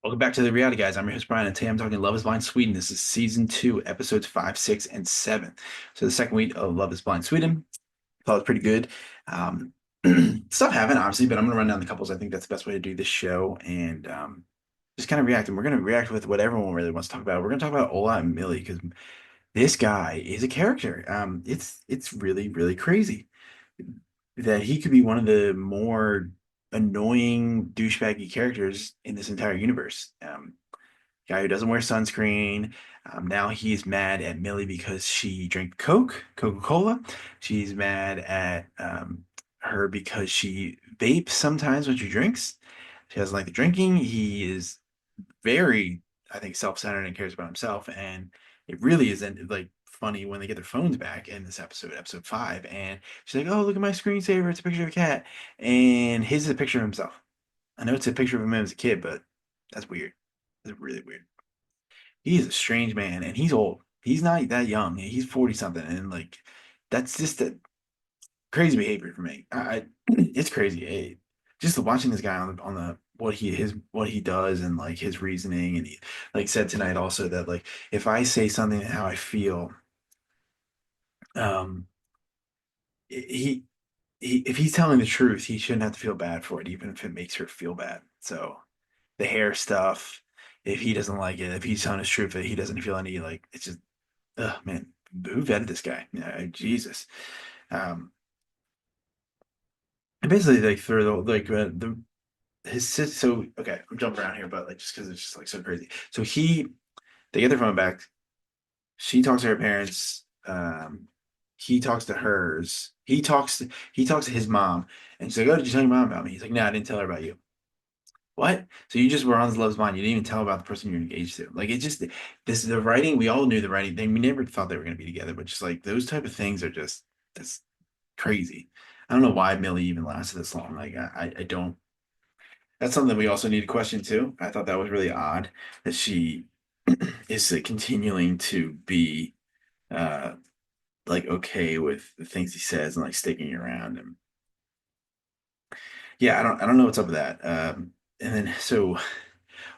Welcome back to the Reality Guys. I'm your host Brian, and today I'm talking Love Is Blind Sweden. This is season 2, episodes 5, 6, and 7. So the second week of Love Is Blind Sweden. Thought it was pretty good. Um, Stuff happened, obviously, but I'm going to run down the couples. I think that's the best way to do this show, and just kind of react. And we're going to react with what everyone really wants to talk about. We're going to talk about Ola and Millie because this guy is a character. It's really really crazy that he could be one of the more annoying douchebaggy characters in this entire universe. Guy who doesn't wear sunscreen. Now he's mad at Millie because she drank Coca-Cola. She's mad at her because she vapes sometimes when she drinks. She doesn't like the drinking. He is very, I think, self-centered and cares about himself. And it really isn't like funny when they get their phones back in this episode, episode 5. And she's like, "Oh, look at my screensaver. It's a picture of a cat." And his is a picture of himself. I know it's a picture of him as a kid, but that's weird. That's really weird. He's a strange man, and he's old. He's not that young. He's 40 something, and like that's just a crazy behavior for me. It's crazy. Just watching this guy on the what he does and like his reasoning, and he like said tonight also that like if I say something how I feel, um, he if he's telling the truth, he shouldn't have to feel bad for it, even if it makes her feel bad. So the hair stuff, if he doesn't like it, if he's telling his truth that he doesn't feel any like it's just man, who vetted this guy? Yeah, Jesus. Um, and basically, like for the his sis. So okay, I'm jumping around here, but like just because it's just like so crazy. So they get their phone back. She talks to her parents. He talks to hers. He talks to his mom, and she's like, "Oh, did you tell your mom about me?" He's like, "No, I didn't tell her about you." What? So you just were on this love's mind. You didn't even tell about the person you're engaged to. Like it just this the writing. We all knew the writing. We never thought they were going to be together, but just like those type of things are just that's crazy. I don't know why Millie even lasted this long. Like I don't. That's something we also need to question too. I thought that was really odd that she is continuing to be uh like okay with the things he says and like sticking around and yeah, I don't know what's up with that. And then so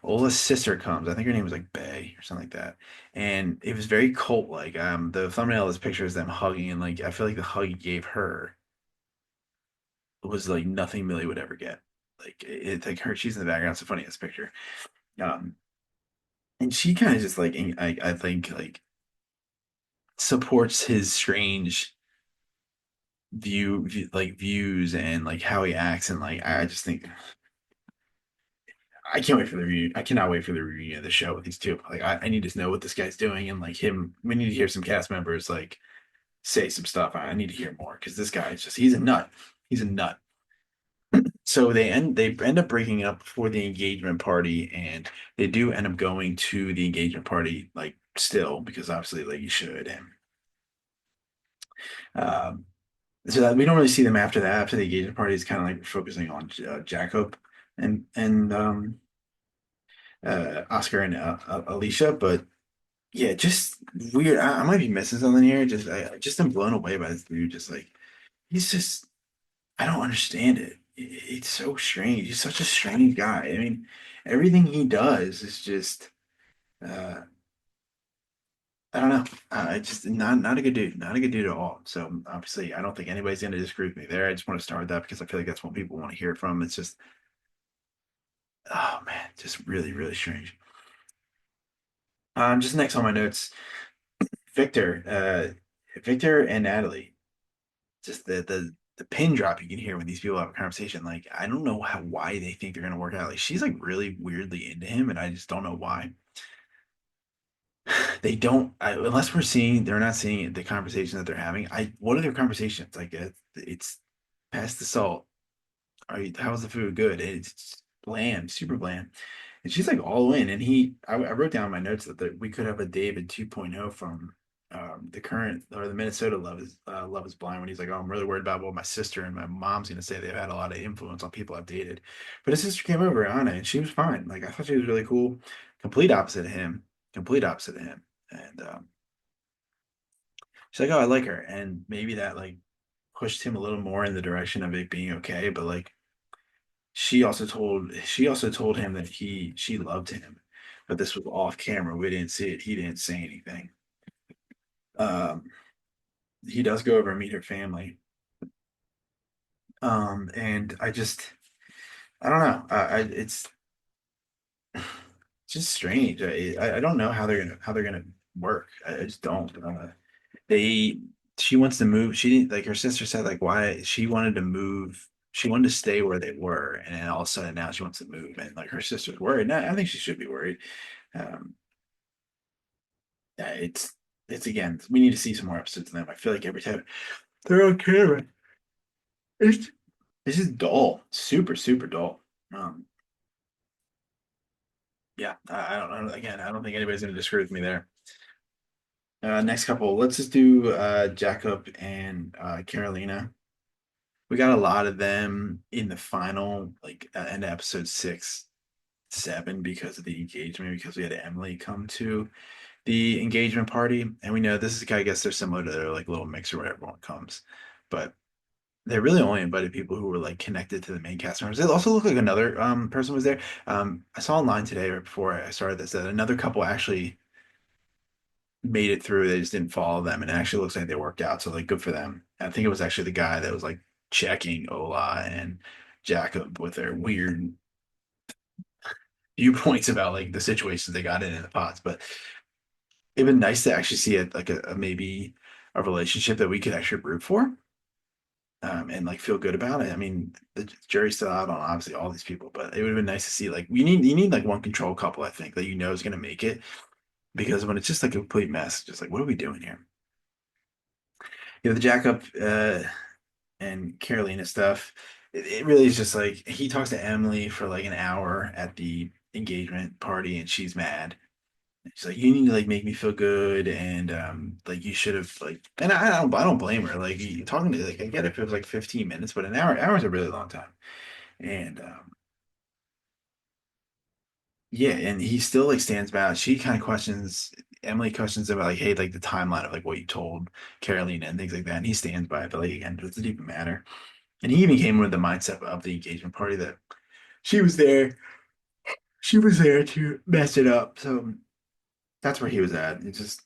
Ola's sister comes. I think her name was like Bay or something like that. And it was very cult like. The thumbnail of this picture is them hugging, and like I feel like the hug he gave her was like nothing Millie would ever get. Like it's like her, she's in the background. It's the funniest picture. Um, and she kind of just like I think like supports his strange like views and like how he acts, and like I just think I can't wait for the reunion. I cannot wait for the reunion of the show with these two. Like I need to know what this guy's doing, and like him. We need to hear some cast members like say some stuff. I need to hear more because this guy is just he's a nut. He's a nut. So they end up breaking up for the engagement party, and they do end up going to the engagement party like still because obviously like you should. And um, so that we don't really see them after that. After the engagement party, it's kind of like focusing on Jacob and Oscar and Alicia, but yeah, just weird. I might be missing something here. I just am blown away by this dude. Just like he's just I don't understand it. It's so strange. He's such a strange guy. I mean, everything he does is just uh I don't know. Just not a good dude. Not a good dude at all. So obviously, I don't think anybody's going to disagree with me there. I just want to start with that because I feel like that's what people want to hear from. It's just oh man, just really really strange. Just next on my notes, Victor, Victor and Natalie. Just the pin drop you can hear when these people have a conversation. Like I don't know why they think they're gonna work out. Like she's like really weirdly into him, and I just don't know why. They don't unless they're not seeing it, the conversation that they're having. What are their conversations like? It's past the salt. How's the food? Good. It's bland, super bland. And she's like all in. And I wrote down in my notes that we could have a David 2.0 from the current or the Minnesota Love is Blind when he's like, oh, I'm really worried about what my sister and my mom's gonna say. They've had a lot of influence on people I've dated. But his sister came over, Anna, and she was fine. Like I thought she was really cool. Complete opposite of him. Complete opposite of him. And she's like, oh, I like her. And maybe that like pushed him a little more in the direction of it being okay. But like she also told him that she loved him, but this was off camera. We didn't see it. He didn't say anything. Um, he does go over and meet her family. And I don't know. It's just strange. I don't know how they're gonna work. I just don't. They she wants to move. She didn't like her sister said like why she wanted to move. She wanted to stay where they were, and then all of a sudden now she wants to move, and like her sister's worried. And I think she should be worried. Um, yeah, it's again. We need to see some more episodes of them. I feel like every time they're on camera, it's it's just dull, super super dull. Um, yeah, I don't know. Again, I don't think anybody's gonna disagree with me there. Next couple, let's just do Jacob and Carolina. We got a lot of them in the final, like end of episode 6, 7, because of the engagement, because we had Emily come to the engagement party, and we know this is, I guess they're similar to their like little mixer where everyone comes, but they really only invited people who were like connected to the main cast members. It also looked like another person was there. I saw online today right before I started this that another couple actually made it through. They just didn't follow them, and it actually looks like they worked out. So like, good for them. I think it was actually the guy that was like checking Ola and Jacob with their weird viewpoints about like the situations they got in the pods. But it'd been nice to actually see it like a maybe a relationship that we could actually root for. And like feel good about it. I mean, the jury's still out on obviously all these people, but it would have been nice to see like you need like one control couple, I think, that you know is gonna make it because when it's just like a complete mess, just like what are we doing here? You know, the Jack Up and Carolina stuff. It really is just like he talks to Emily for like an hour at the engagement party, and she's mad. She's like, "You need to like make me feel good, and like you should have like." And I don't blame her. Like talking to like I get it if it was like 15 minutes, but an hour is a really long time. And yeah, and he still like stands by. She kind of questions Emily questions about like, hey, like the timeline of like what you told Carolina and things like that, and he stands by it. But like again, it doesn't even matter. And he even came with the mindset of the engagement party that she was there. She was there to mess it up. So that's where he was at. It just,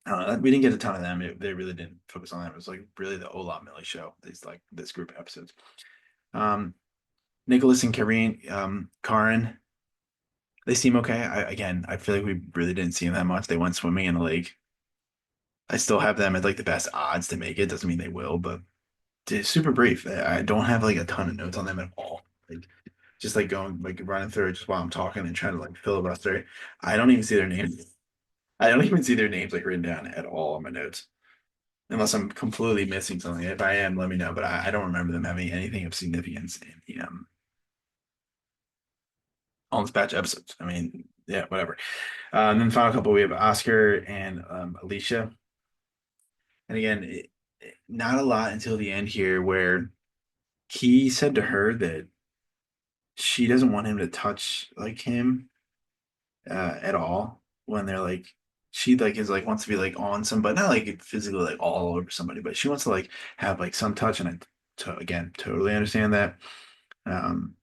I don't know. We didn't get a ton of them. They really didn't focus on that. It was like really the Olaf Millie show. These like this group of episodes. Um, Nicholas and Karen, they seem okay. Again, I feel like we really didn't see them that much. They went swimming in the lake. I still have them at like the best odds to make it. Doesn't mean they will, but it's super brief. I don't have like a ton of notes on them at all. Like just like going like running through it just while I'm talking and trying to like filibuster. I don't even see their names. I don't even see their names like written down at all on my notes. Unless I'm completely missing something. If I am, let me know. But I don't remember them having anything of significance in the on this batch of episodes. I mean, yeah, whatever. And then the final couple we have Oscar and Alicia. And again, not a lot until the end here where he said to her that she doesn't want him to touch like him at all when they're like she like is like wants to be like on somebody, not like physically like all over somebody, but she wants to like have like some touch, and again totally understand that. Um,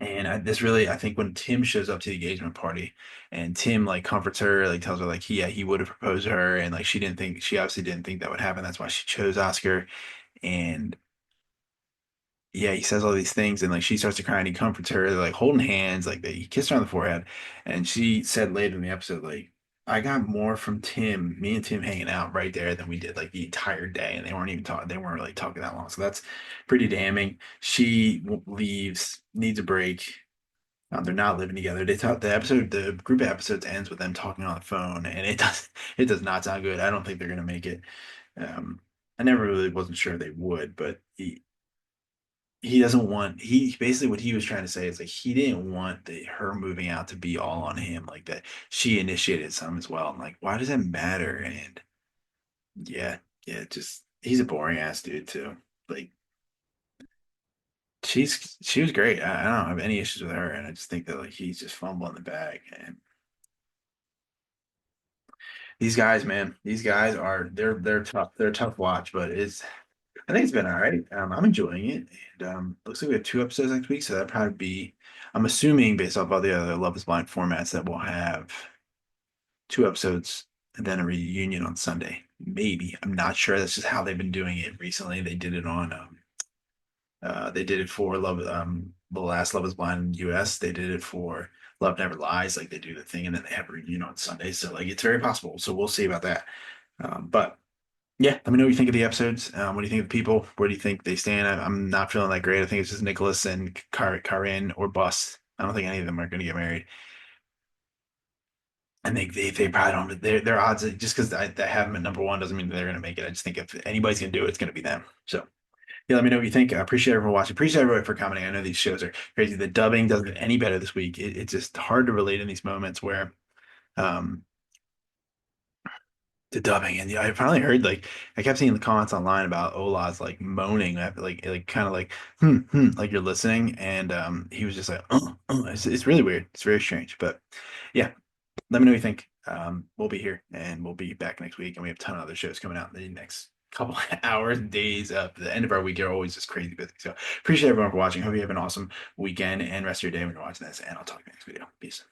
and this really, I think when Tim shows up to the engagement party, and Tim like comforts her, like tells her like he would have proposed to her, and like she obviously didn't think that would happen. That's why she chose Oscar, and yeah, he says all these things, and like she starts to cry, and he comforts her. They're like holding hands, like he kissed her on the forehead, and she said later in the episode, like, I got more from Tim, me and Tim hanging out right there than we did like the entire day, and they weren't even talking. They weren't really talking that long, so that's pretty damning. She leaves, needs a break. They're not living together. They talk the group of episodes ends with them talking on the phone, and it does not sound good. I don't think they're gonna make it. Um, I never really wasn't sure they would, but he doesn't want he basically what he was trying to say is like he didn't want her moving out to be all on him like that she initiated some as well. I'm like, why does that matter? And yeah, yeah, just he's a boring ass dude too. Like she was great. I don't have any issues with her, and I just think that like he's just fumbling the bag. And these guys, man, these guys are they're tough. They're a tough watch, but it's I think it's been all right. I'm enjoying it, and looks like we have 2 episodes next week, so that'd probably be. I'm assuming based off all the other Love Is Blind formats that we'll have 2 episodes and then a reunion on Sunday. Maybe I'm not sure. That's just how they've been doing it recently. They did it on. They did it for the last Love Is Blind in the U.S. They did it for Love Never Lies. Like they do the thing, and then they have a reunion on Sunday. So like it's very possible. So we'll see about that. But yeah, let me know what you think of the episodes. What do you think of the people? Where do you think they stand? I'm not feeling that great. I think it's just Nicholas and Karin or bust. I don't think any of them are going to get married. I think they probably don't. Their odds just because I have them at number one doesn't mean they're going to make it. I just think if anybody's going to do it, it's going to be them. So yeah, let me know what you think. I appreciate everyone watching. Appreciate everybody for commenting. I know these shows are crazy. The dubbing doesn't get any better this week. It's just hard to relate in these moments where um the dubbing. And yeah, I finally heard like I kept seeing the comments online about Ola's like moaning, like kind of like like you're listening, and he was just like, It's really weird. It's very strange, but yeah, let me know what you think. We'll be here and we'll be back next week, and we have a ton of other shows coming out in the next couple hours, days. The end of our week are always just crazy busy. So appreciate everyone for watching. Hope you have an awesome weekend and rest of your day when you're watching this, and I'll talk to you next video. Peace.